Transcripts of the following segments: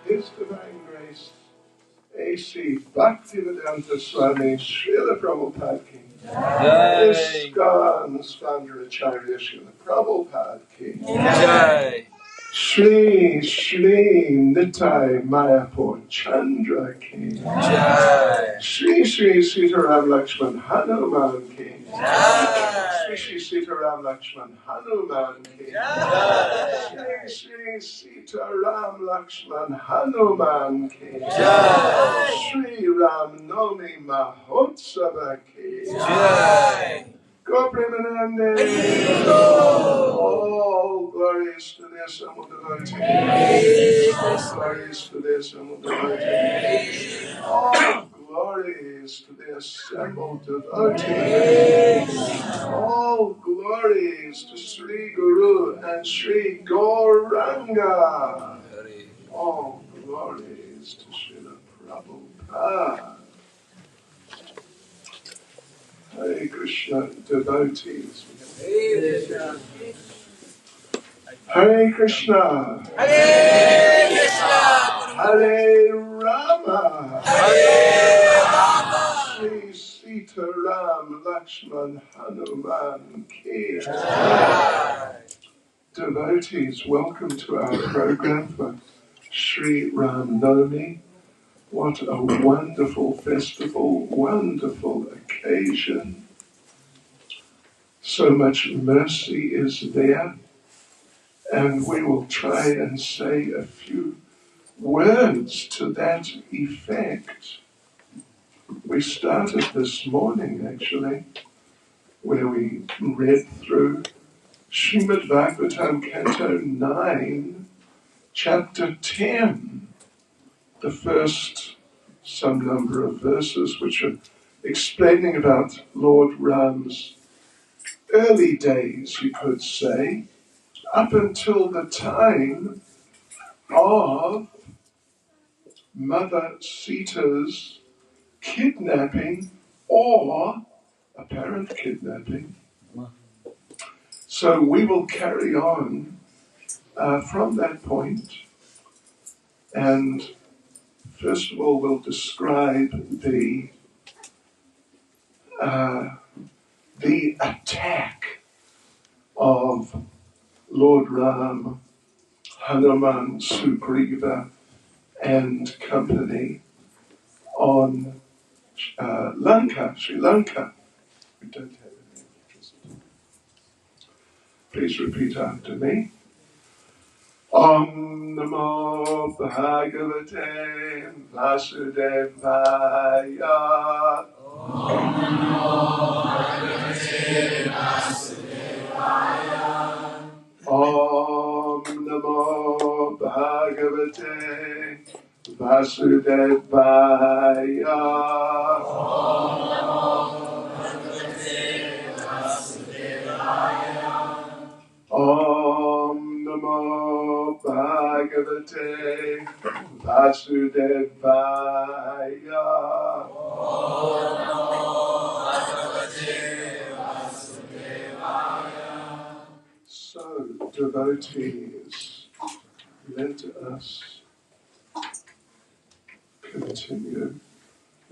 His Divine Grace, A.C. Bhaktivedanta Swami Srila Prabhupada Ki. Iskcon Standaracharya Srila Prabhupada Ki. Jai. Shri Nitai Mayapur Chandra Ki. Jai. Shri Sitaram Lakshman Hanuman Ki. Jai. Shri Sitaram Lakshman Hanuman Ki. Jai. Shri Sitaram Lakshman Hanuman Ki. Jai. Shri Ram Navami Mahotsava Ki. Jai. Go Premanande. All glories to the assembled devotee. All glories to the assembled devotee. All glories to the assembled devotees. All glories to Sri Guru and Sri Gauranga. All glories to Srila Prabhupada. Hare Krishna devotees. Hare Krishna. Hare Krishna. Hare Rama. Hare Rama. Shri Sita Ram Lakshman Hanuman Ki. Devotees, welcome to our program for Sri Ram Navami. What a wonderful festival, wonderful occasion. So much mercy is there, and we will try and say a few words to that effect. We started this morning, actually, where we read through Srimad Bhagavatam, Canto 9, Chapter 10, the first some number of verses which are explaining about Lord Ram's early days, you could say, up until the time of Mother Sita's kidnapping or apparent kidnapping. So we will carry on from that point, and first of all we'll describe the attack of Lord Ram, Hanuman, Sugriva and company on Lanka, Sri Lanka. We don't have any electricity. Please repeat after me. Om Namo Bhagavate Vasudevaya. Om Namo Bhagavate Vasudevaya. Om Namo Bhagavate Vasudevaya. Om Namo Bhagavate Vasudevaya. Om Namo Bhagavate Vasudevaya. Om Namo Bhagavate Vasudevaya. So, devotees, let us continue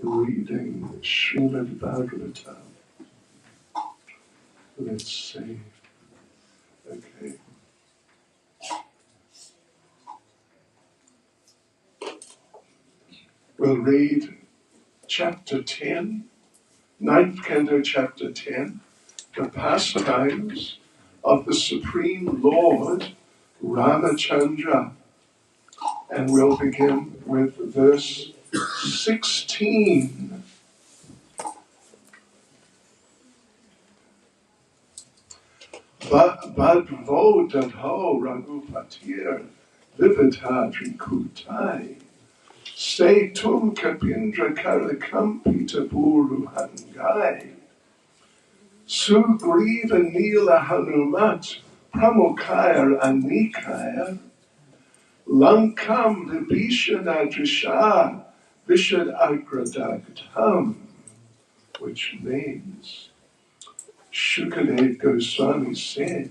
reading Srimad Bhagavatam. Let's see. Okay. We'll read chapter 10, 9th canto, chapter 10, the pastimes of the Supreme Lord Ramachandra. And we'll begin with verse 16. Badvo dadho raghupatir vividhadri kutai se tum kapindra karakampita buru hangai sugriva nila hanumat pramukaya anikaya lankam vibhishana drisha vishad agradagdham, which means Shukadev Goswami said,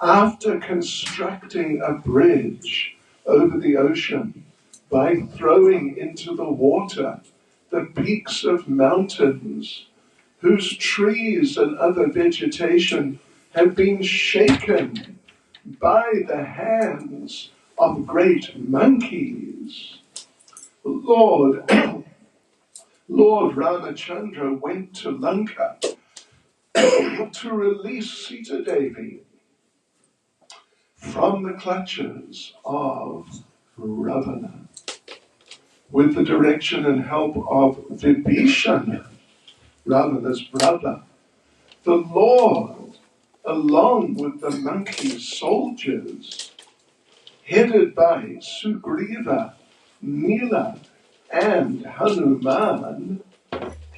after constructing a bridge over the ocean by throwing into the water the peaks of mountains whose trees and other vegetation have been shaken by the hands of great monkeys, Lord Ramachandra went to Lanka to release Sita Devi from the clutches of Ravana with the direction and help of Vibhishana, Ravana's brother. The Lord, along with the monkey soldiers, headed by Sugriva, Nila, and Hanuman,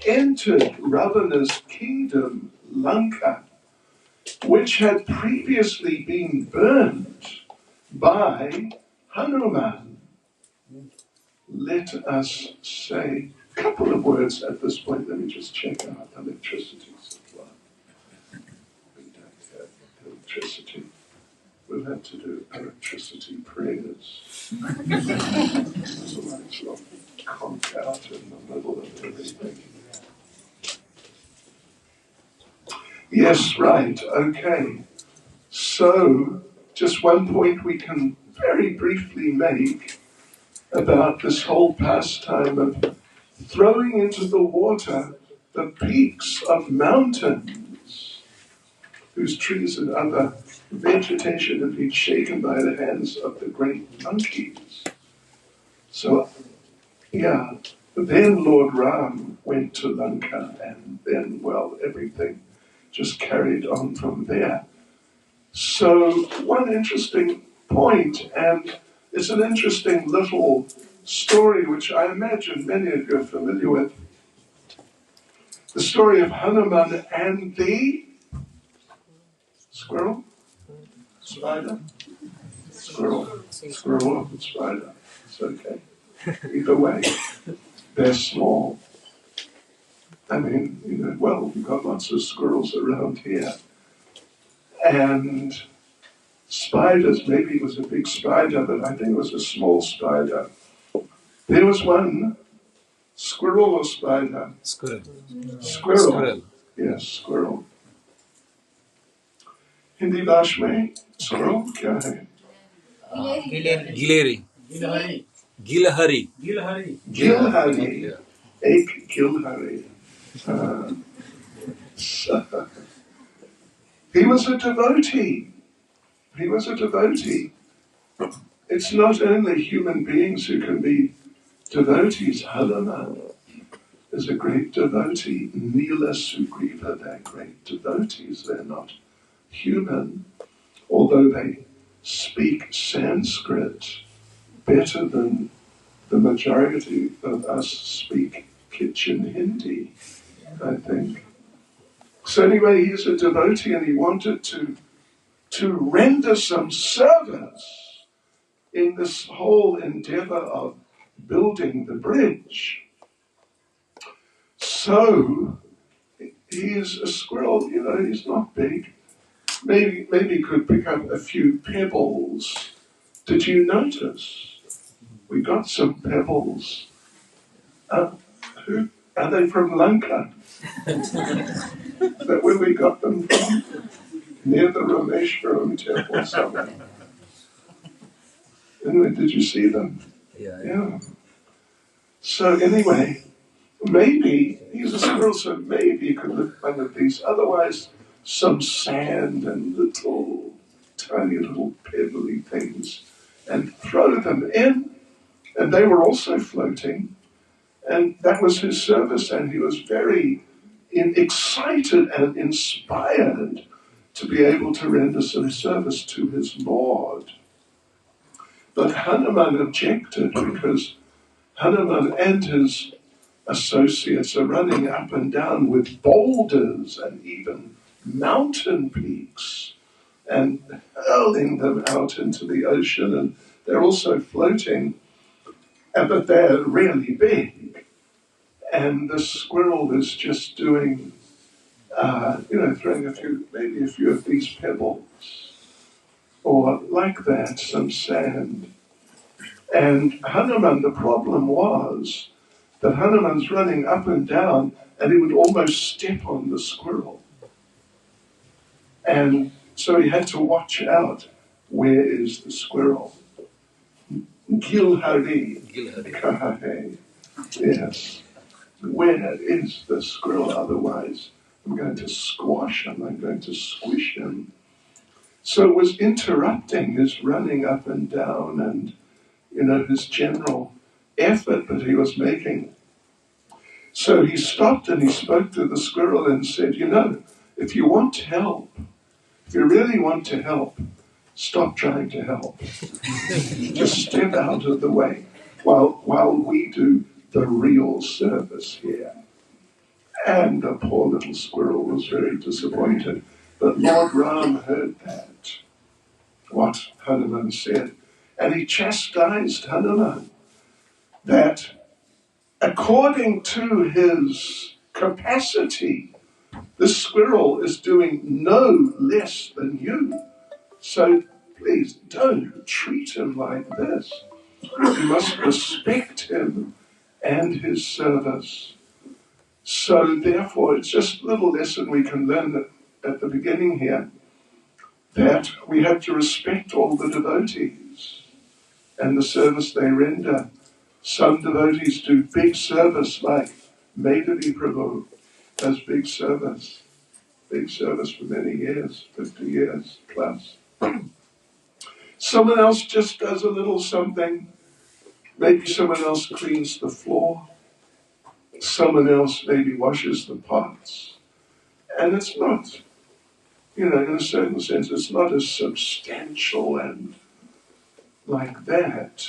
entered Ravana's kingdom, Lanka, which had previously been burned by Hanuman. Let us say a couple of words at this point. Let me just check out electricity supply. We don't have electricity. We'll have to do electricity prayers. Otherwise we'll conk out in the middle of everything. Yes, right, okay. So, just one point we can very briefly make about this whole pastime of throwing into the water the peaks of mountains, whose trees and other vegetation had been shaken by the hands of the great monkeys. So, yeah, then Lord Ram went to Lanka, and then, well, everything just carried on from there. So, one interesting point, and it's an interesting little story which I imagine many of you are familiar with. The story of Hanuman and the squirrel? Spider? Squirrel or spider. It's okay. Either way, they're small. I mean, well, we've got lots of squirrels around here. And spiders, maybe it was a big spider, but I think it was a small spider. There was one squirrel or spider? Squirrel. Squirrel. Yes, squirrel. Hindi भाषा में squirrel क्या है? Gilhari. Gilhari. Gilhari. Ek Gilhari. He was a devotee. He was a devotee. It's not only human beings who can be devotees. Hanuman is a great devotee. Nila Sugriva, they're great devotees. They're not human, although they speak Sanskrit better than the majority of us speak kitchen Hindi, I think. So anyway, he's a devotee and he wanted to render some service in this whole endeavor of building the bridge. So he's a squirrel, he's not big. Maybe he could pick up a few pebbles. Did you notice? We got some pebbles. Who are they from Lanka? Is that where we got them from? Near the Rameshwaram temple somewhere. Anyway, did you see them? Yeah. So anyway, maybe he's a squirrel, so maybe he could lift one of these. Otherwise, some sand and tiny little pebbly things, and throw them in. And they were also floating, and that was his service, and he was very excited and inspired to be able to render some service to his Lord. But Hanuman objected because Hanuman and his associates are running up and down with boulders and even mountain peaks and hurling them out into the ocean, and they're also floating, but they're really big. And the squirrel is just doing, throwing maybe a few of these pebbles, or like that, some sand. And Hanuman, the problem was that Hanuman's running up and down, and he would almost step on the squirrel. And so he had to watch out. Where is the squirrel? Gilhari. Kahahe. Yes. Where is the squirrel? Otherwise, I'm going to squash him. I'm going to squish him. So it was interrupting his running up and down and, his general effort that he was making. So he stopped and he spoke to the squirrel and said, if you want to help, if you really want to help, stop trying to help. Just step out of the way while we do the real service here. And the poor little squirrel was very disappointed. But Lord Ram heard that, what Hanuman said, and he chastised Hanuman that according to his capacity, the squirrel is doing no less than you. So please don't treat him like this. You must respect him and his service. So therefore, it's just a little lesson we can learn at the beginning here, that we have to respect all the devotees and the service they render. Some devotees do big service, like Madhavi Prabhu does big service for many years, 50 years plus. Someone else just does a little something. Maybe someone else cleans the floor. Someone else maybe washes the pots. And it's not, in a certain sense, it's not as substantial and like that.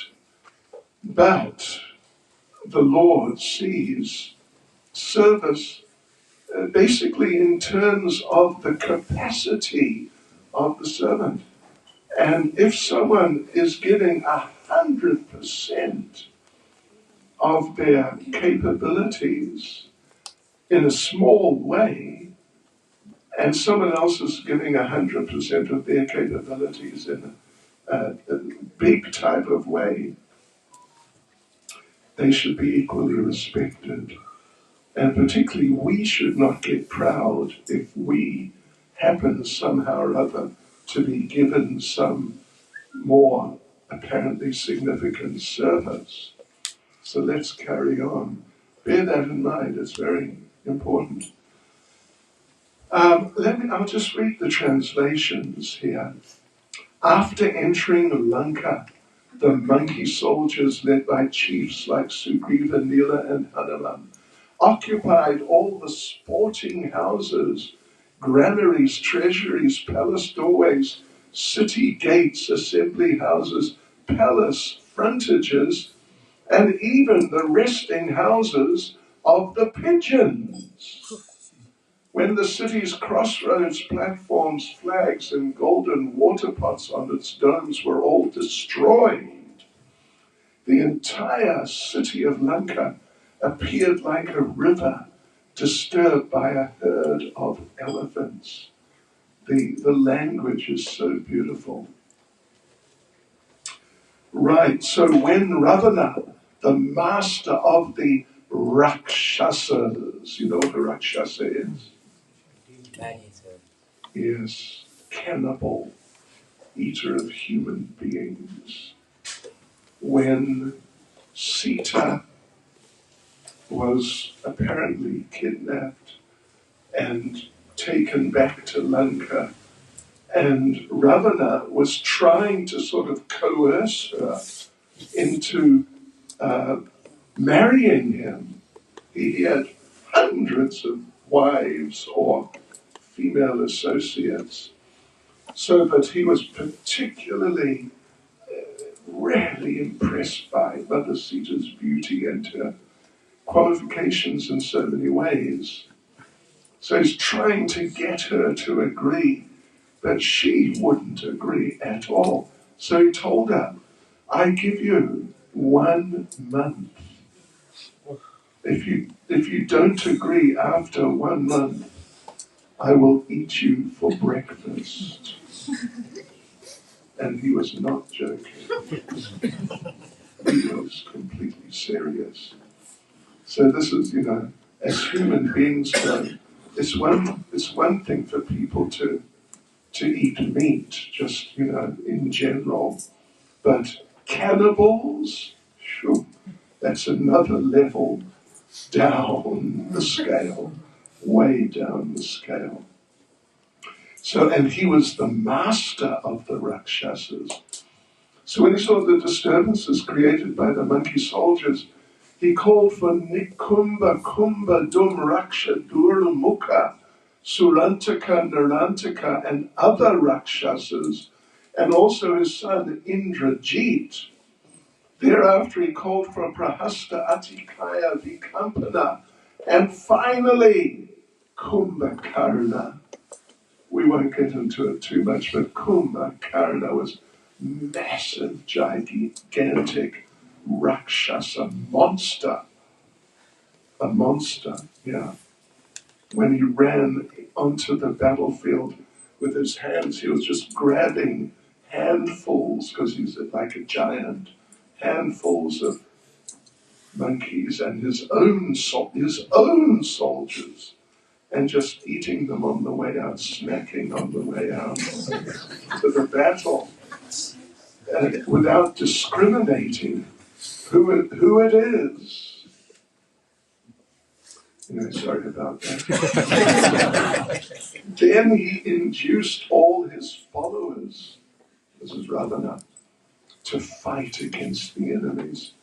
But the Lord sees service basically in terms of the capacity of the servant. And if someone is giving 100% of their capabilities in a small way, and someone else is giving 100% of their capabilities in a big type of way, they should be equally respected. And particularly, we should not get proud if we happen somehow or other to be given some more apparently significant service. So let's carry on. Bear that in mind, it's very important. I'll just read the translations here. After entering Lanka, the monkey soldiers led by chiefs like Sugriva, Nila, and Hanuman occupied all the sporting houses, granaries, treasuries, palace doorways, city gates, assembly houses, palace frontages, and even the resting houses of the pigeons. When the city's crossroads, platforms, flags, and golden water pots on its domes were all destroyed, the entire city of Lanka appeared like a river disturbed by a herd of elephants. The language is so beautiful. Right, so when Ravana, the master of the Rakshasas, you know what a Rakshasa is? Yes, cannibal, eater of human beings. When Sita was apparently kidnapped and taken back to Lanka, and Ravana was trying to sort of coerce her into marrying him. He had hundreds of wives or female associates, so that he was particularly really impressed by Mother Sita's beauty and her qualifications in so many ways. So he's trying to get her to agree, but she wouldn't agree at all. So he told her, I give you 1 month. If you don't agree after 1 month, I will eat you for breakfast. And he was not joking. He was completely serious. So this is, as human beings go, it's one thing for people to eat meat, just, in general. But cannibals, that's another level down the scale, way down the scale. So, and he was the master of the Rakshasas. So when he saw the disturbances created by the monkey soldiers, he called for Nikumba Kumba Dum Raksha Dura Mukha, Surantaka, Narantaka, and other Rakshasas, and also his son Indrajit. Thereafter he called for Prahasta Atikaya Vikampana And finally, Kumbhakarna. We won't get into it too much, but Kumbhakarna was massive, gigantic Rakshasa monster. A monster, yeah. When he ran onto the battlefield with his hands, he was just grabbing handfuls, because he's like a giant, handfuls of monkeys and his own soldiers, and just eating them on the way out, snacking on the way out to the battle, without discriminating who it is. Sorry about that. Then he induced all his followers, this is Ravana, to fight against the enemies.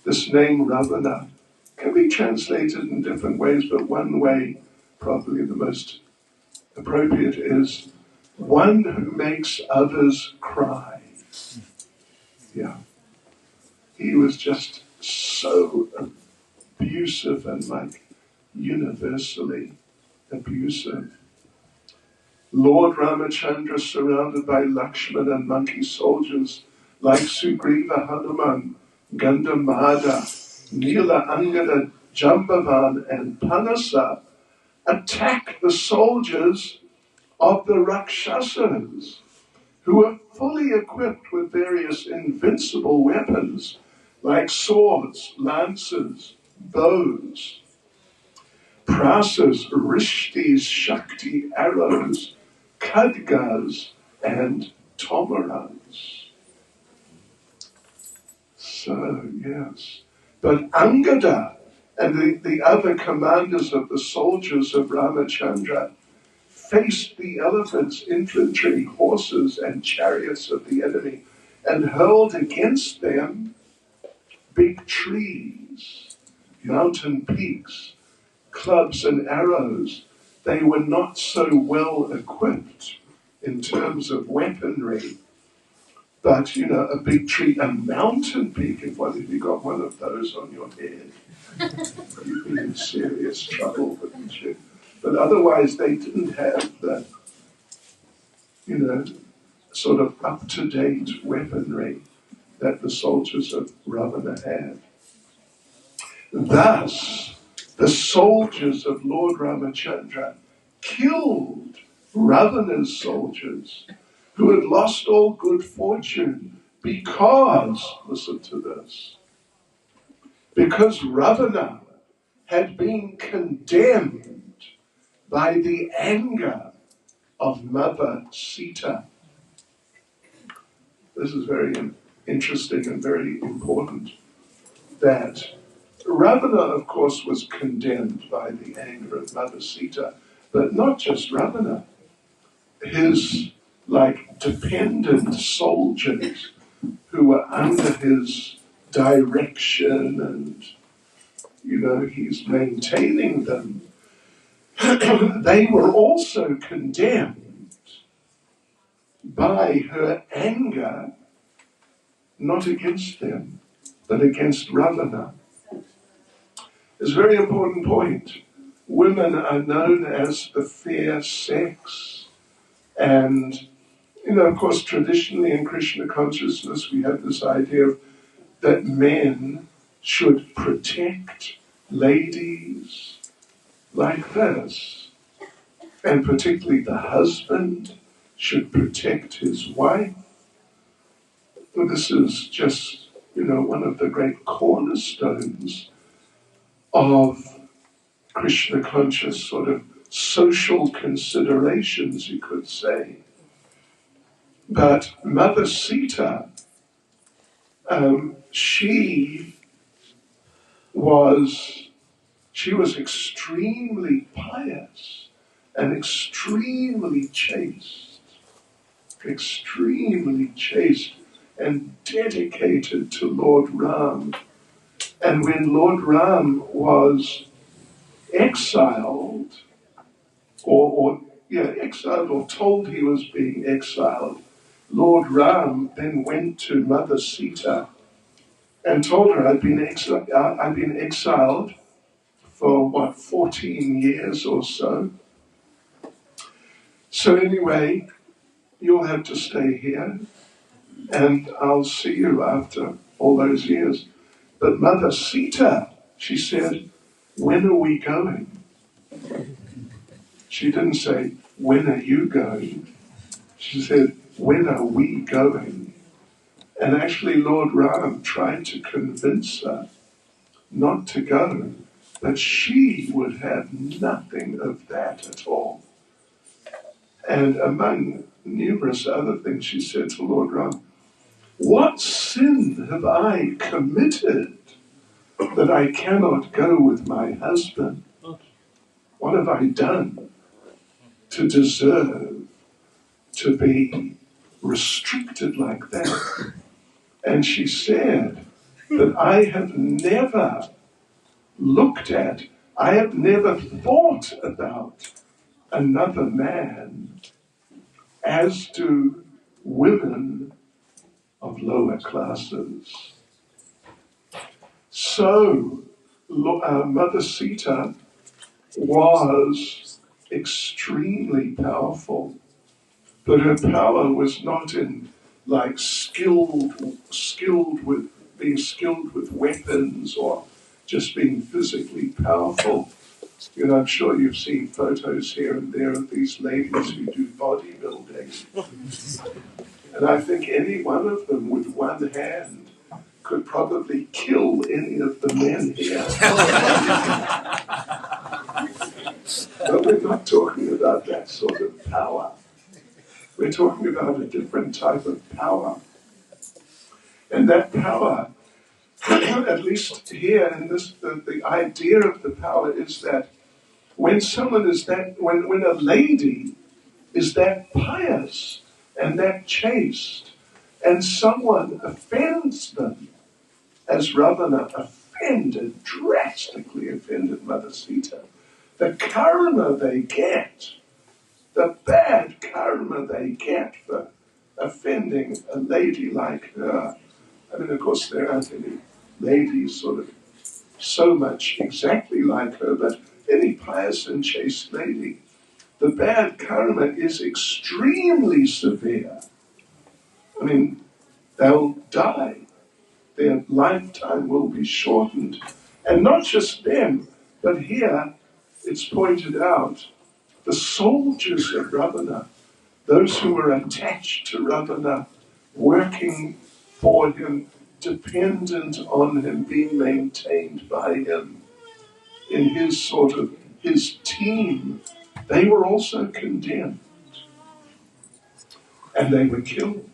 This name Ravana can be translated in different ways, but one way, probably the most appropriate, is one who makes others cry. Yeah. He was just so abusive and like universally abusive. Lord Ramachandra, surrounded by Lakshmana and monkey soldiers like Sugriva, Hanuman, Gandamada, Nila, Angada, Jambavan, and Panasa, attack the soldiers of the Rakshasas, who were fully equipped with various invincible weapons like swords, lances, bows, prasas, rishtis, shakti, arrows, khadgas, and tomarans. So, yes. But Angada and the other commanders of the soldiers of Ramachandra faced the elephants, infantry, horses, and chariots of the enemy and hurled against them big trees, mountain peaks, clubs and arrows. They were not so well equipped in terms of weaponry. But, a big tree, a mountain peak, if you got one of those on your head, you'd be in serious trouble, wouldn't you? But otherwise, they didn't have the, sort of up-to-date weaponry that the soldiers of Ravana had. Thus, the soldiers of Lord Ramachandra killed Ravana's soldiers, who had lost all good fortune because, listen to this, because Ravana had been condemned by the anger of Mother Sita. This is very interesting and very important, that Ravana, of course, was condemned by the anger of Mother Sita, but not just Ravana. His, dependent soldiers who were under his direction and, he's maintaining them, they were also condemned by her anger, not against them, but against Ravana. It's a very important point. Women are known as the fair sex. And, of course, traditionally in Krishna consciousness, we have this idea of that men should protect ladies like this. And particularly the husband should protect his wife. Well, this is just, one of the great cornerstones of Krishna conscious sort of social considerations, you could say. But Mother Sita, she was extremely pious and extremely chaste and dedicated to Lord Ram. And when Lord Ram was exiled, exiled or told he was being exiled, Lord Ram then went to Mother Sita and told her, I've been exiled for 14 years or so. So anyway, you'll have to stay here, and I'll see you after all those years. But Mother Sita, she said, when are we going? She didn't say, when are you going? She said, when are we going? And actually Lord Ram tried to convince her not to go, but she would have nothing of that at all. And among numerous other things, she said to Lord Ram, what sin have I committed that I cannot go with my husband? What have I done to deserve to be restricted like that? And she said that I have never I have never thought about another man as do women of lower classes. So, Mother Sita was extremely powerful, but her power was not in like being skilled with weapons or just being physically powerful. You know, I'm sure you've seen photos here and there of these ladies who do bodybuilding. And I think any one of them with one hand could probably kill any of the men here. But we're not talking about that sort of power. We're talking about a different type of power. And that power, at least here in this, the idea of the power is that when someone is that, when a lady is that pious and that chaste, and someone offends them, as Ravana drastically offended Mother Sita, the karma they get, the bad karma they get for offending a lady like her. I mean, of course, there aren't any ladies sort of so much exactly like her, but any pious and chaste lady, the bad karma is extremely severe. I mean, they'll die. Their lifetime will be shortened. And not just them, but here it's pointed out, the soldiers of Ravana, those who were attached to Ravana, working for him, dependent on him, being maintained by him in his team, they were also condemned. And they were killed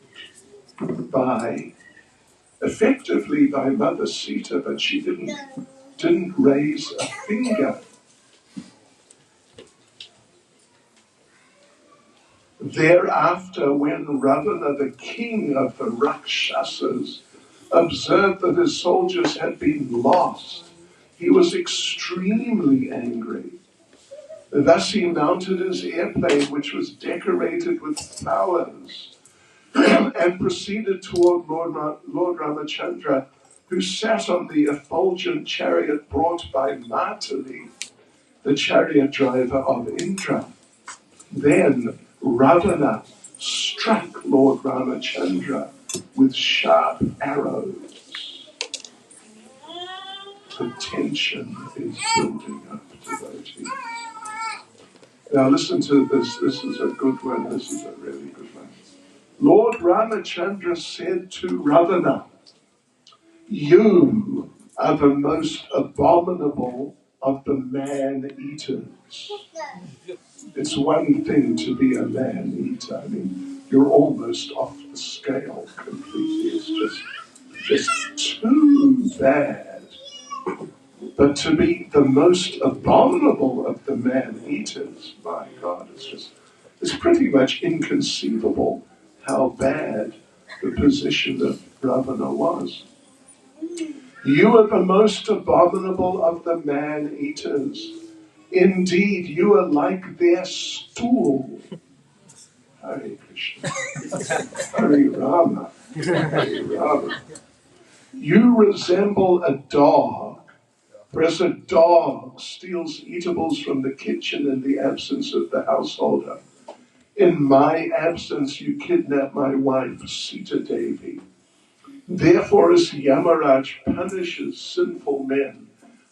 effectively by Mother Sita, but she didn't raise a finger. Thereafter, when Ravana, the king of the Rakshasas, observed that his soldiers had been lost, he was extremely angry. Thus he mounted his airplane, which was decorated with flowers, and proceeded toward Lord Ramachandra, who sat on the effulgent chariot brought by Matali, the chariot driver of Indra. Then Ravana struck Lord Ramachandra with sharp arrows. The tension is building up, devotees. Now listen to this. This is a good one. This is a really good one. Lord Ramachandra said to Ravana, you are the most abominable of the man-eaters. It's one thing to be a man-eater. I mean, you're almost off the scale completely. It's just too bad. But to be the most abominable of the man-eaters, my God, it's pretty much inconceivable how bad the position of Ravana was. You are the most abominable of the man-eaters. Indeed, you are like their stool. Hare Krishna. Hare Rama. Hare Rama. You resemble a dog For as a dog steals eatables from the kitchen in the absence of the householder, in my absence you kidnap my wife, Sita Devi. Therefore, as Yamaraj punishes sinful men,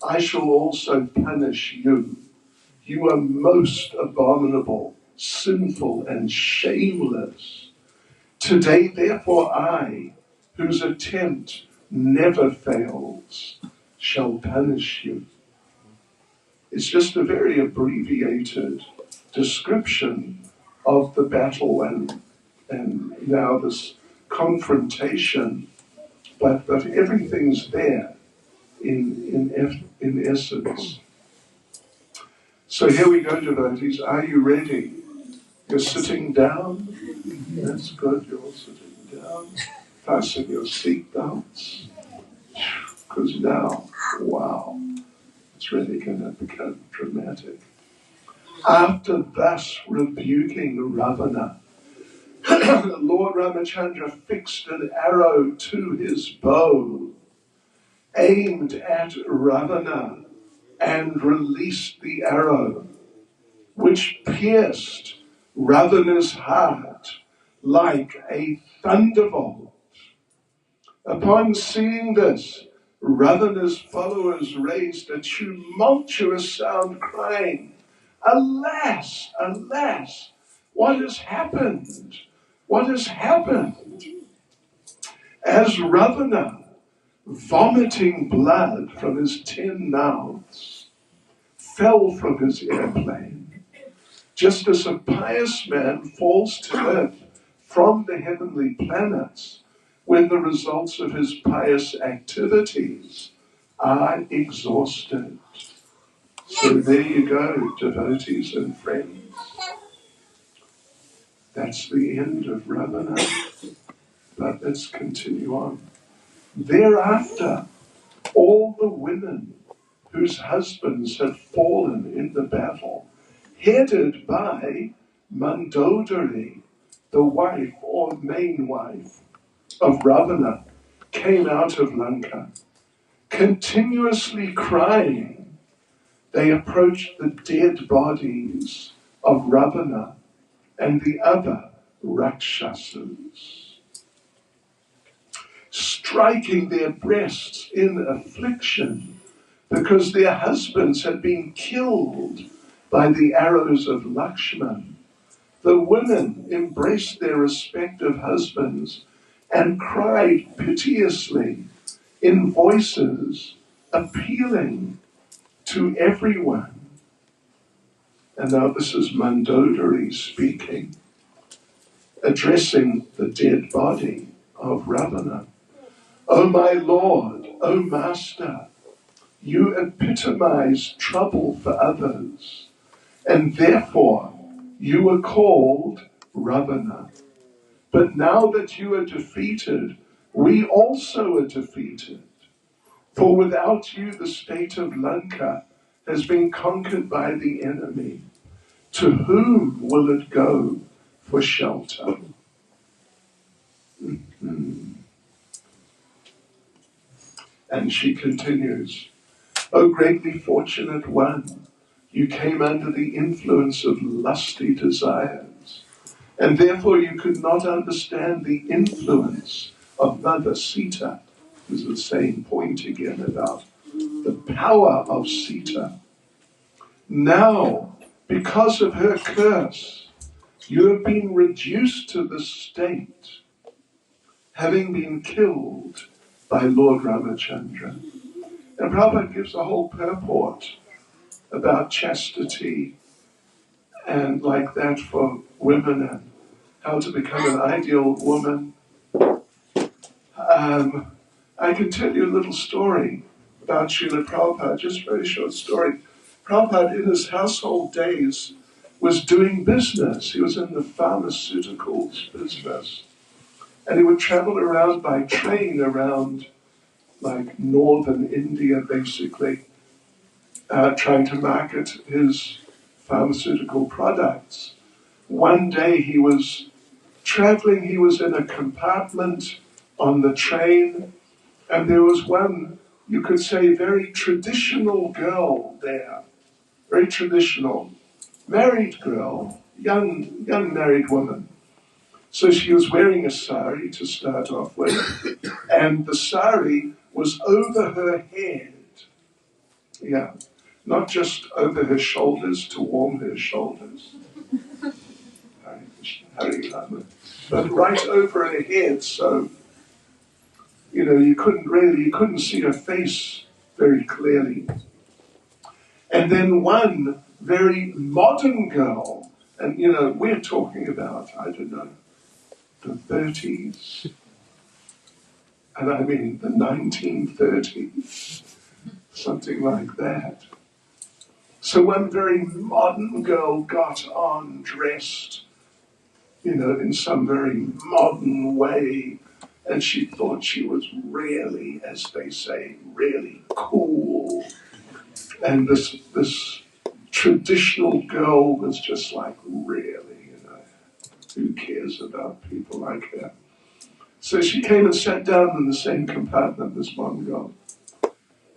I shall also punish you. You are most abominable, sinful, and shameless. Today, therefore, I, whose attempt never fails, shall punish you. It's just a very abbreviated description of the battle and now this confrontation, but everything's there in essence. So here we go, devotees. Are you ready? You're sitting down. That's good. You're all sitting down. Fasten your seatbelts. Because now, wow, it's really going to become dramatic. After thus rebuking Ravana, Lord Ramachandra fixed an arrow to his bow, aimed at Ravana, and released the arrow, which pierced Ravana's heart like a thunderbolt. Upon seeing this, Ravana's followers raised a tumultuous sound, crying, "Alas, alas, what has happened? What has happened?" As Ravana, vomiting blood from his 10 mouths, fell from his airplane, just as a pious man falls to earth from the heavenly planets when the results of his pious activities are exhausted. So there you go, devotees and friends. That's the end of Ravana. But let's continue on. Thereafter, all the women whose husbands had fallen in the battle, headed by Mandodari, the wife or main wife of Ravana, came out of Lanka. Continuously crying, they approached the dead bodies of Ravana and the other Rakshasas, striking their breasts in affliction because their husbands had been killed by the arrows of Lakshman. The women embraced their respective husbands and cried piteously in voices appealing to everyone. And now this is Mandodari speaking, addressing the dead body of Ravana. "O my Lord, O Master, you epitomize trouble for others, and therefore you were called Ravana. But now that you are defeated, we also are defeated. For without you, the state of Lanka has been conquered by the enemy. To whom will it go for shelter?" And she continues, "O greatly fortunate one, you came under the influence of lusty desires, and therefore you could not understand the influence of Mother Sita." This is the same point again about the power of Sita. "Now, because of her curse, you have been reduced to this state, having been killed by Lord Ramachandra." And Prabhupada gives a whole purport about chastity and like that for women and how to become an ideal woman. I can tell you a little story about Srila Prabhupada, just a very short story. Prabhupada in his household days was doing business. He was in the pharmaceuticals business. And he would travel around by train around like northern India, basically, trying to market his pharmaceutical products. One day he was traveling, he was in a compartment on the train, and there was one you could say, very traditional girl there. Very traditional. Married girl, young married woman. So she was wearing a sari to start off with, and the sari was over her head. Yeah, not just over her shoulders to warm her shoulders, but right over her head, so, you couldn't see her face very clearly. And then one very modern girl, and we're talking about, I don't know, the 30s, and I mean the 1930s, something like that. So one very modern girl got on, dressed, in some very modern way, and she thought she was really, as they say, really cool. And this traditional girl was just like, really, who cares about people like her? So she came and sat down in the same compartment as one girl.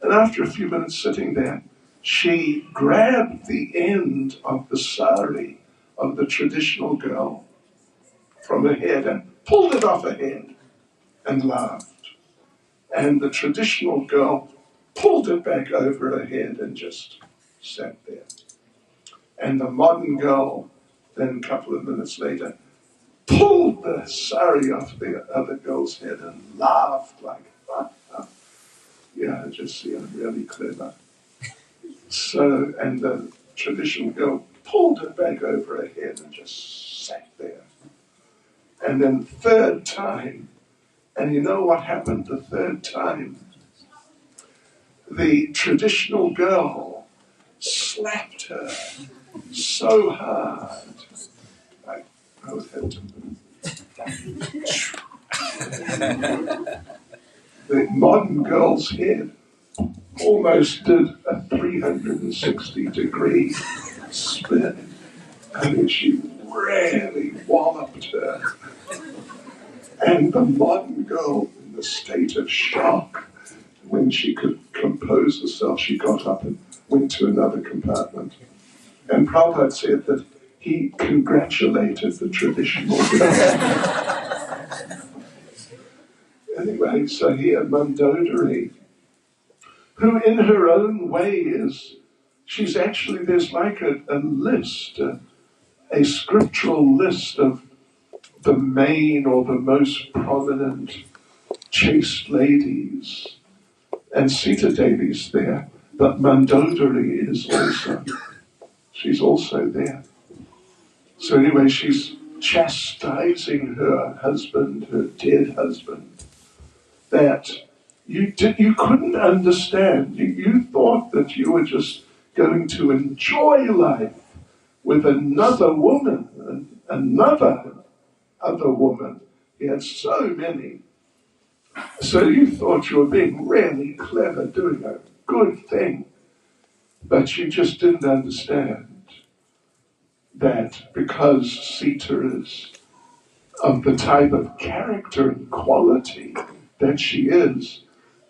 And after a few minutes sitting there, she grabbed the end of the sari of the traditional girl from her head and pulled it off her head and laughed. And the traditional girl pulled it back over her head and just sat there. And the modern girl, then a couple of minutes later, pulled the sari off the other girl's head and laughed like, yeah, just see, I'm really clever. So, and the traditional girl pulled it back over her head and just sat there. And then third time, and you know what happened the third time? The traditional girl slapped her so hard. I would have to move. The modern girl's head almost did a 360-degree spin. I mean, she really walloped her. And the modern girl, in a state of shock, when she could compose herself, she got up and went to another compartment. And Prabhupada said that he congratulated the traditional girl. Anyway, so here Mandodari, who in her own way she's actually, there's like a list, a scriptural list of the main or the most prominent chaste ladies. And Sita Devi's there, but Mandodari is also, she's also there. So anyway, she's chastising her husband, her dead husband, that you couldn't understand. You thought that you were just going to enjoy life with another woman, another other woman. He had so many. So you thought you were being really clever, doing a good thing. But you just didn't understand that because Sita is of the type of character and quality that she is,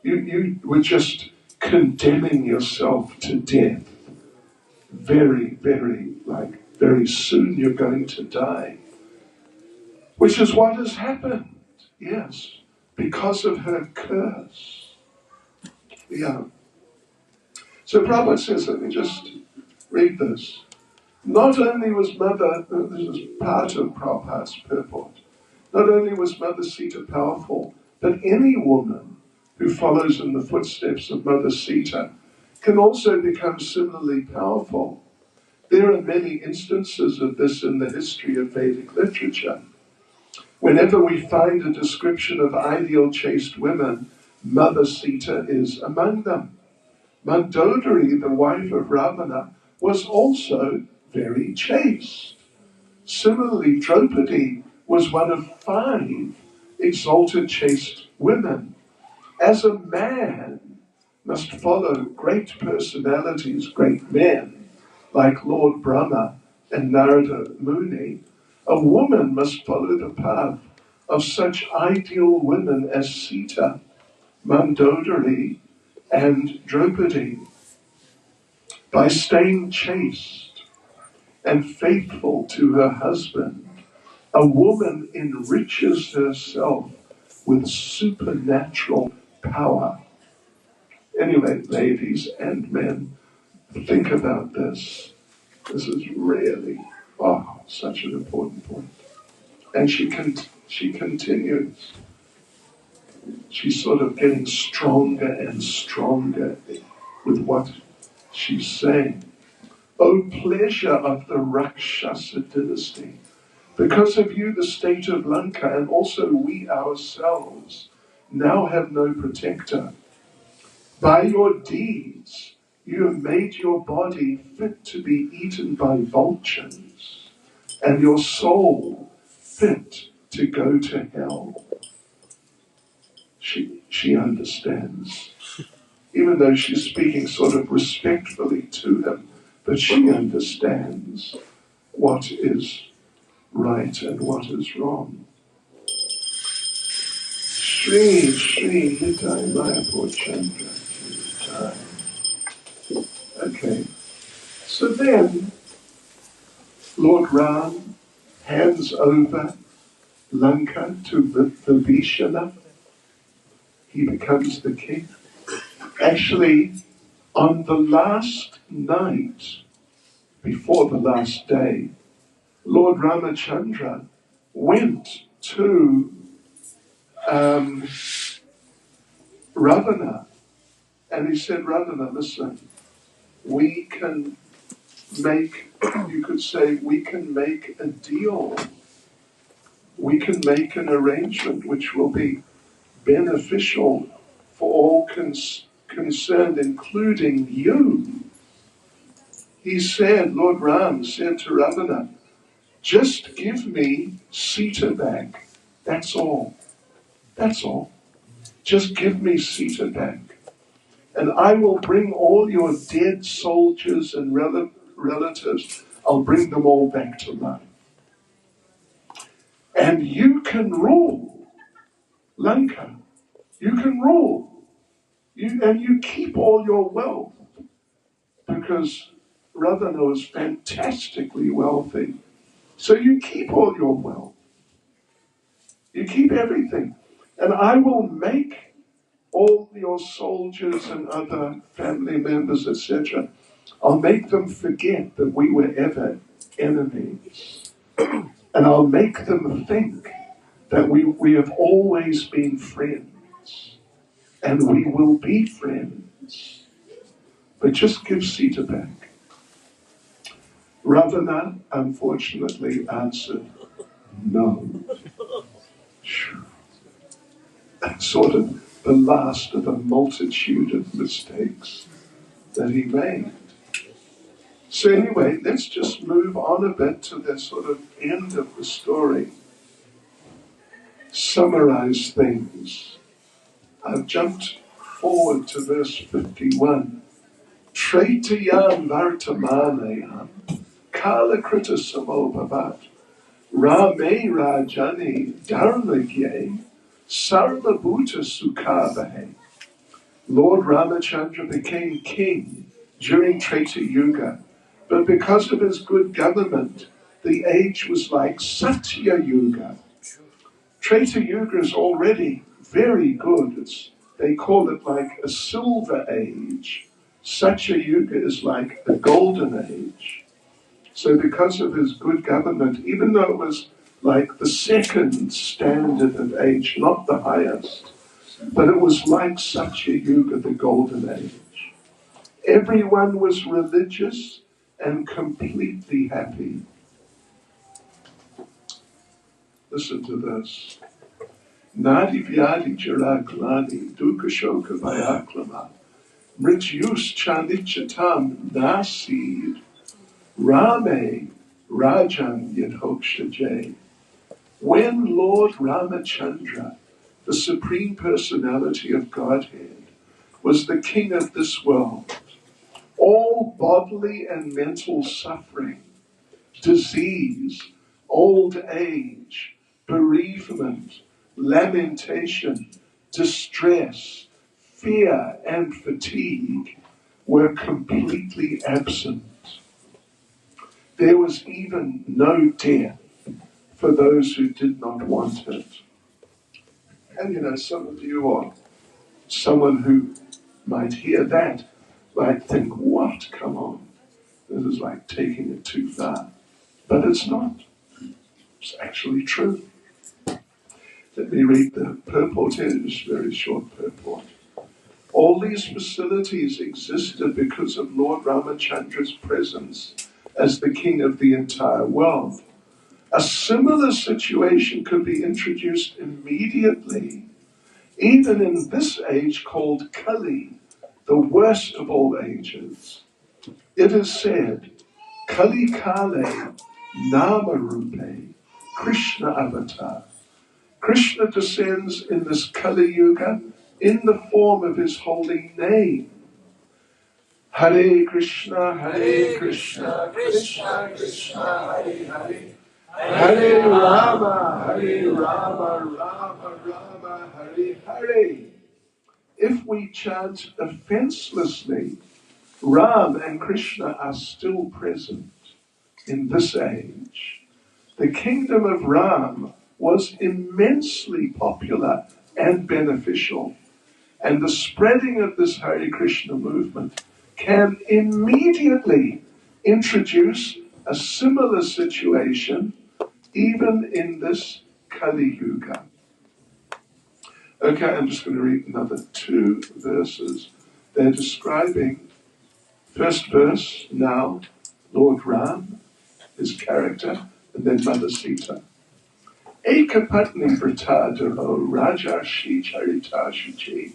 you were just condemning yourself to death. Very, very, very soon you're going to die. Which is what has happened, yes, because of her curse. Yeah. So Prabhupada says, let me just read this. Not only was Mother, this is part of Prabhupada's purport, not only was Mother Sita powerful, but any woman who follows in the footsteps of Mother Sita can also become similarly powerful. There are many instances of this in the history of Vedic literature. Whenever we find a description of ideal chaste women, Mother Sita is among them. Mandodari, the wife of Ravana, was also very chaste. Similarly, Draupadi was one of 5 exalted chaste women. As a man must follow great personalities, great men, like Lord Brahma and Narada Muni, a woman must follow the path of such ideal women as Sita, Mandodari, And Draupadi, by staying chaste and faithful to her husband, a woman enriches herself with supernatural power. Anyway, ladies and men, think about this. This is really, such an important point. And she continues. She's sort of getting stronger and stronger with what she's saying. O pleasure of the Rakshasa dynasty, because of you the state of Lanka and also we ourselves now have no protector. By your deeds you have made your body fit to be eaten by vultures and your soul fit to go to hell. She understands, even though she's speaking sort of respectfully to him, but she understands what is right and what is wrong. Shri Shri Nitai Mayapur Chandra. Okay, so then Lord Ram hands over Lanka to Vibhishana. He becomes the king. Actually, on the last night, before the last day, Lord Ramachandra went to Ravana, and he said, Ravana, listen, we can make, you could say, we can make a deal. We can make an arrangement which will be beneficial for all concerned, including you. He said, Lord Ram said to Ravana, just give me Sita back. That's all. That's all. Just give me Sita back. And I will bring all your dead soldiers and relatives, I'll bring them all back to life. And you can rule Lanka. You can rule. And you keep all your wealth. Because Ravana was fantastically wealthy. So you keep all your wealth. You keep everything. And I will make all your soldiers and other family members, etc., I'll make them forget that we were ever enemies. And I'll make them think that we have always been friends. And we will be friends. But just give Sita back. Ravana, unfortunately, answered, no. That's sort of the last of a multitude of mistakes that he made. So anyway, let's just move on a bit to the sort of end of the story. Summarize things. I've jumped forward to verse 51. Traitayam vartamanayam kalakrita samobhavat rame rajani dharmagye sarvabhuta sukhabahe. Lord Ramachandra became king during Treta Yuga, but because of his good government, the age was like Satya Yuga. Treta Yuga is already very good. They call it like a silver age. Satya Yuga is like a golden age. So because of his good government, even though it was like the second standard of age, not the highest, but it was like Satya Yuga, the golden age. Everyone was religious and completely happy. Listen to this. Nadi vyadi jara glani dukashoka vayaklama mrityus chandichatam nasid rame rajan yadhokshajay. When Lord Ramachandra, the Supreme Personality of Godhead, was the king of this world, all bodily and mental suffering, disease, old age, bereavement, lamentation, distress, fear and fatigue were completely absent. There was even no death for those who did not want it. And some of you or someone who might hear that might think, what? Come on. This is like taking it too far. But it's not. It's actually true. Let me read the purport here, just a very short purport. All these facilities existed because of Lord Ramachandra's presence as the king of the entire world. A similar situation could be introduced immediately, even in this age called Kali, the worst of all ages. It is said, Kali Kale Nama Rupe, Krishna Avatar. Krishna descends in this Kali Yuga in the form of his holy name. Hare Krishna, Krishna Krishna, Hare Hare Rama, Rama Rama, Hare Hare. If we chant offenselessly, Ram and Krishna are still present in this age. The kingdom of Ram was immensely popular and beneficial, and the spreading of this Hare Krishna movement can immediately introduce a similar situation even in this Kali Yuga. Okay, I'm just going to read another 2 verses. They're describing, first verse, now, Lord Ram, his character, and then Mother Sita. Ekapatni Vritadaro Rajarshi Charitashiji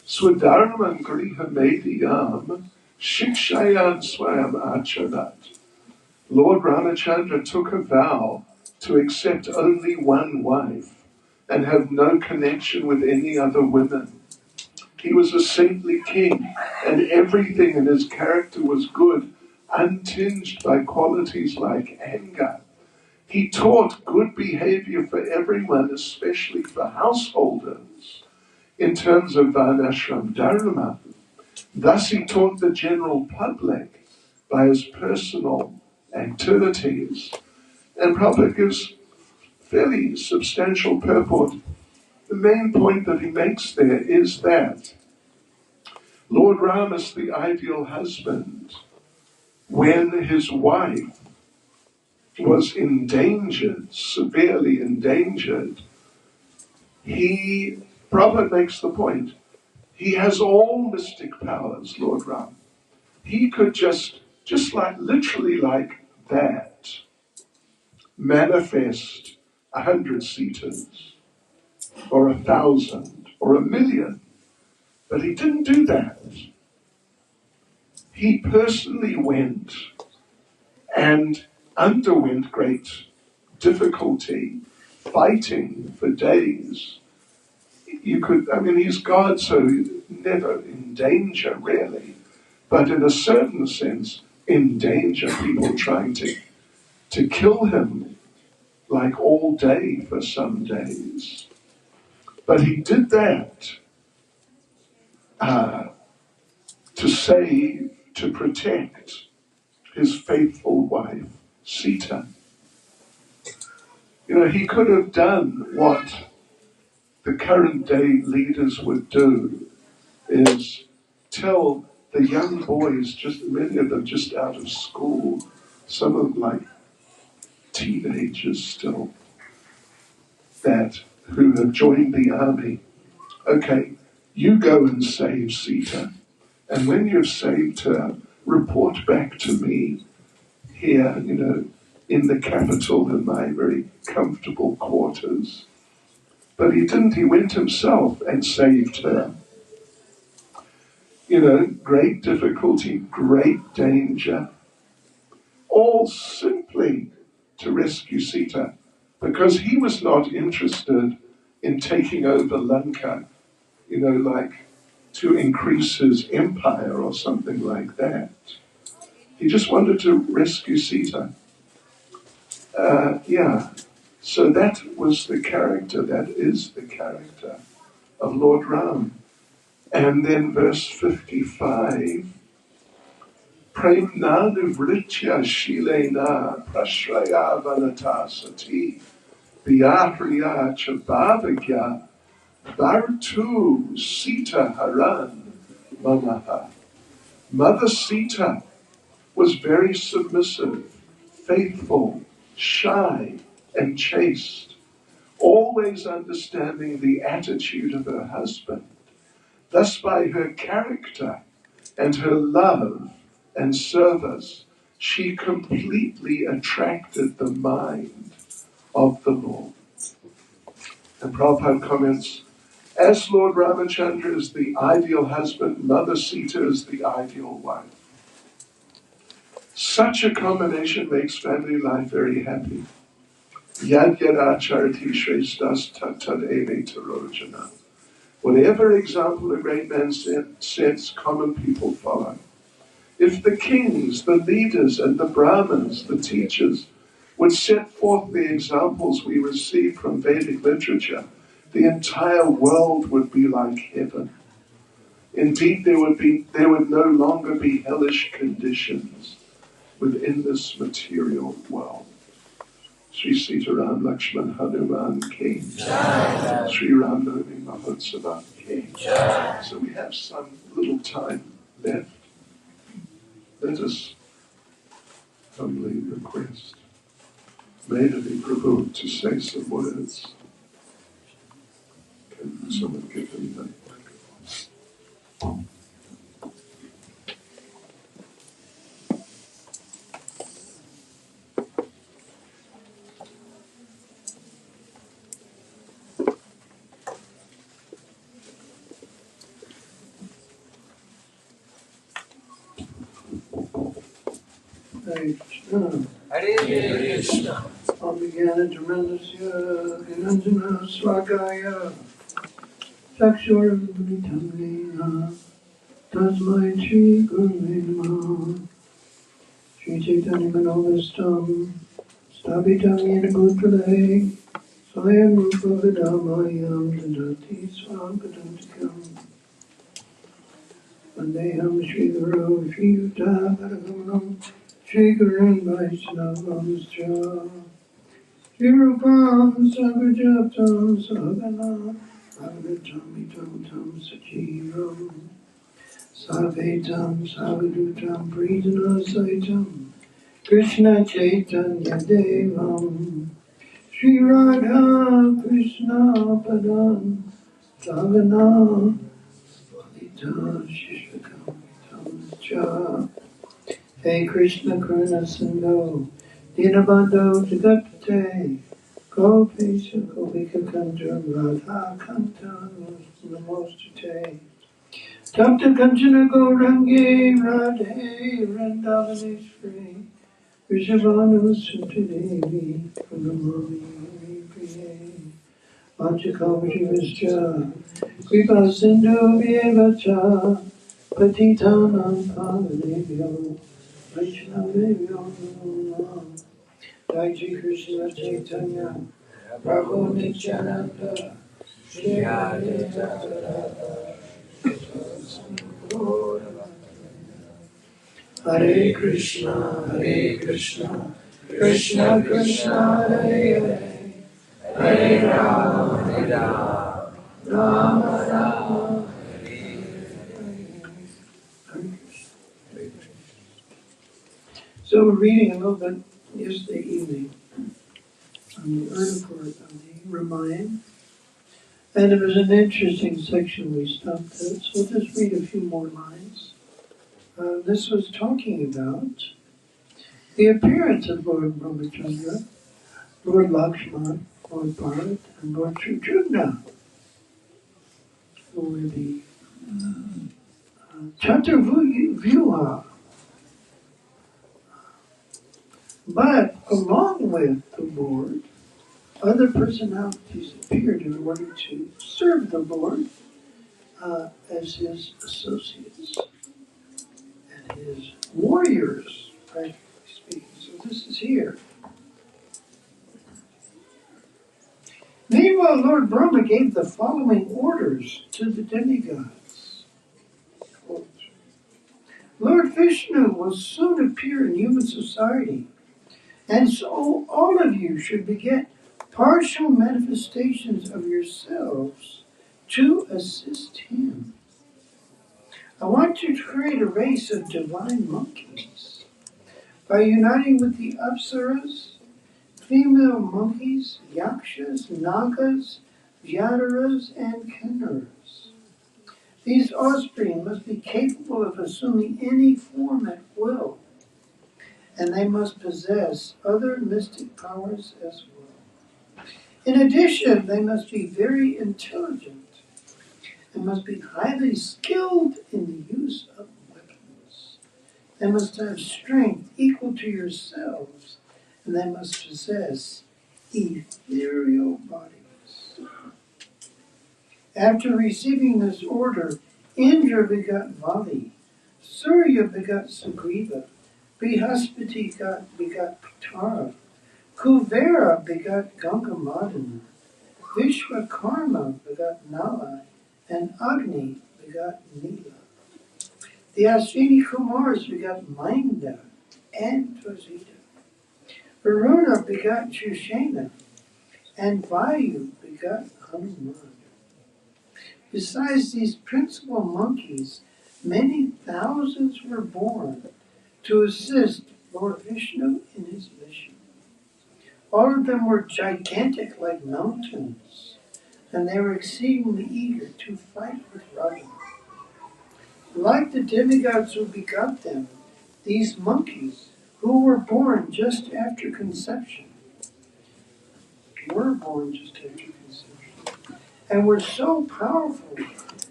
Swadharman Griha Mediyam Shikshayan Swayam Acharat. Lord Ramachandra took a vow to accept only one wife and have no connection with any other women. He was a saintly king, and everything in his character was good, untinged by qualities like anger. He taught good behavior for everyone, especially for householders, in terms of Varnashram Dharma. Thus he taught the general public by his personal activities. And Prabhupada gives fairly substantial purport. The main point that he makes there is that Lord Ram is the ideal husband when his wife was endangered, severely endangered. Prabhupada makes the point, he has all mystic powers, Lord Ram. He could just like, literally like that, manifest 100 Sitas, or 1,000, or 1,000,000. But he didn't do that. He personally went and underwent great difficulty, fighting for days. He's God, so he's never in danger, really. But in a certain sense, in danger, people trying to kill him, like all day for some days. But he did that to save, to protect his faithful wife, Sita. He could have done what the current day leaders would do, is tell the young boys, many of them just out of school, some of them like teenagers still, who have joined the army, okay, you go and save Sita, and when you've saved her, report back to me here, in the capital, in my very comfortable quarters. But he didn't. He went himself and saved her. Great difficulty, great danger, all simply to rescue Sita, because he was not interested in taking over Lanka, like to increase his empire or something like that. He just wanted to rescue Sita. So that was the character, that is the character of Lord Ram. And then verse 55, Premna nivritya shilena prashraya vanata sati vyahriya chabhavagya bhartu sita haran mamaha. Mother Sita was very submissive, faithful, shy, and chaste, always understanding the attitude of her husband. Thus, by her character and her love and service, she completely attracted the mind of the Lord. And Prabhupada comments, as Lord Ramachandra is the ideal husband, Mother Sita is the ideal wife. Such a combination makes family life very happy. Yad yadacharati shreshtas tad eve tarojana. Whatever example a great man sets, common people follow. If the kings, the leaders, and the Brahmins, the teachers, would set forth the examples we receive from Vedic literature, the entire world would be like heaven. Indeed, there would no longer be hellish conditions within this material world. Sri Sitaram Lakshman Hanuman King. Sri Ram Navami Mahotsava King. So we have some little time left. Let us humbly request Menavi Prabhu to say some words. Can someone give him that microphone? Hare Krishna. Began tremendous Niranjana Swagaya Chakshurvanitamena Tasmai Shri Gurve Namaha Shri Chaitanya Manovistam Sthapitam Yena Bhutale Swayam Rupa Vidamayam Dadati Swampadantikam Vandeham Shri Guru Shri Yuta Paragamanam Shri Guru Vaishnavam Scha Shirupam Saгаjatam Sagana Bhagavatam Sachiram Savetam Sagadutam Pridana Saitam Krishna Chaitanya Devam Shri Radha Krishna Padam Sagana Valita Shishakam Cha Hey Krishna Karuna Sindhu Dinabando Jagapate Gopesha Gopika Kanta Radha Kanta Namostate Tapta Kanchana Gourangi Radhe Vrindavaneshwari Vrishabhanu Suntadevi Pranamami Priye Vanchakalpati Vischa Kripa Sindhu Vyevacha Patitanam Pavanebhyo Vaishnavebhyo Namo Jai Shri Krishna Chaitanya Prabhu Nityananda Shri Advaita Hare Krishna Krishna Krishna Hare Hare Hare Rama Rama Rama So we're reading a little bit yesterday evening on the early part of the Ramayana, and it was an interesting section we stopped at, so we'll just read a few more lines. This was talking about the appearance of Lord Brahmachandra, Lord Lakshman, Lord Bharat, and Lord Shutrugna, who were the Chaturvyuha. But along with the Lord, other personalities appeared in order to serve the Lord as his associates and his warriors, practically speaking. So this is here. Meanwhile, Lord Brahma gave the following orders to the demigods. Lord Vishnu will soon appear in human society, and so all of you should beget partial manifestations of yourselves to assist him. I want you to create a race of divine monkeys by uniting with the apsaras, female monkeys, yakshas, nagas, vyadaras, and kinnaras. These offspring must be capable of assuming any form at will, and they must possess other mystic powers as well. In addition, they must be very intelligent and must be highly skilled in the use of weapons. They must have strength equal to yourselves, and they must possess ethereal bodies. After receiving this order, Indra begot Vali, Surya begot Sugriva, Brihaspati begot Putara, Kuvera begot Gangamadana, Vishwakarma begot Nala, and Agni begot Nila. The Ashwini Kumars begot Mainda and Tvajita. Varuna begot Shushena, and Vayu begot Hanuman. Besides these principal monkeys, many thousands were born to assist Lord Vishnu in his mission. All of them were gigantic like mountains, and they were exceedingly eager to fight with Ravana. Like the demigods who begot them, these monkeys, who were born just after conception, and were so powerful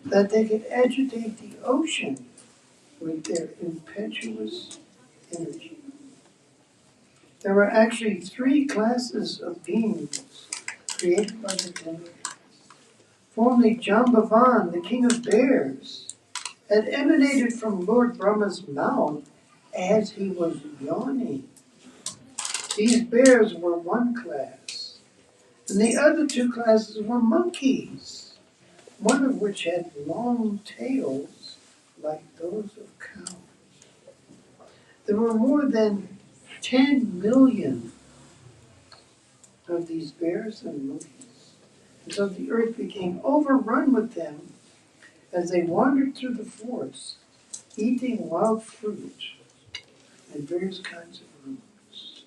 that they could agitate the ocean with their impetuous energy. There were actually three classes of beings created by the demigods. Formerly Jambavan, the king of bears, had emanated from Lord Brahma's mouth as he was yawning. These bears were one class, and the other two classes were monkeys, one of which had long tails like those of cows. There were more than 10 million of these bears and monkeys, and so the earth became overrun with them as they wandered through the forest, eating wild fruit and various kinds of roots.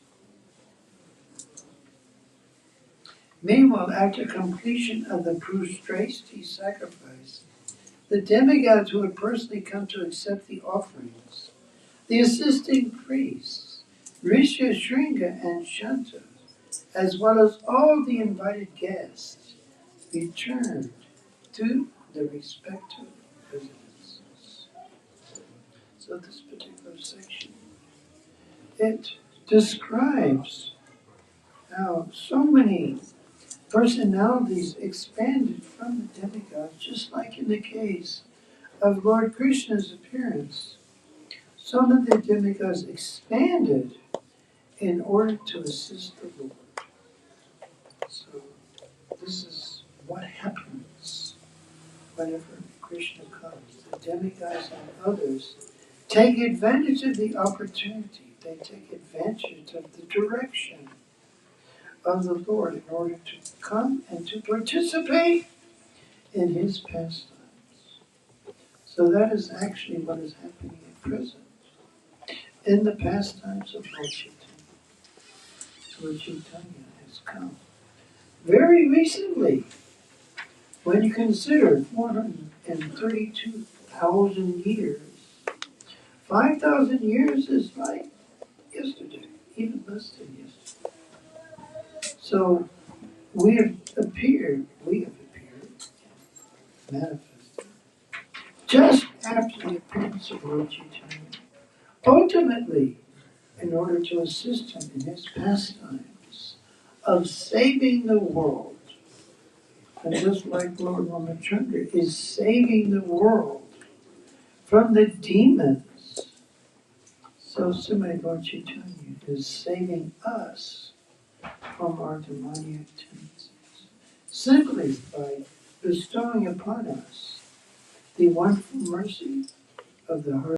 Meanwhile, after completion of the Prustrasti sacrifice, the demigods who had personally come to accept the offerings, the assisting priests, Rishya, Shringa, and Shanta, as well as all the invited guests, returned to their respective residences. So this particular section, it describes how so many personalities expanded from the demigods, just like in the case of Lord Krishna's appearance. Some of the demigods expanded in order to assist the Lord. So this is what happens whenever Krishna comes. The demigods and others take advantage of the opportunity. They take advantage of the direction of the Lord in order to come and to participate in his pastimes. So that is actually what is happening at present in the pastimes of Lord Chaitanya. Lord Chaitanya has come very recently. When you consider 432,000 years, 5,000 years is like yesterday, even less than yesterday. So we have appeared, manifested, just after the appearance of Lord Chaitanya. Ultimately, in order to assist him in his pastimes of saving the world. And just like Lord Ramachandra is saving the world from the demons, so similarly Lord Chaitanya is saving us from our demoniac tendencies, simply by bestowing upon us the wonderful mercy of the heart.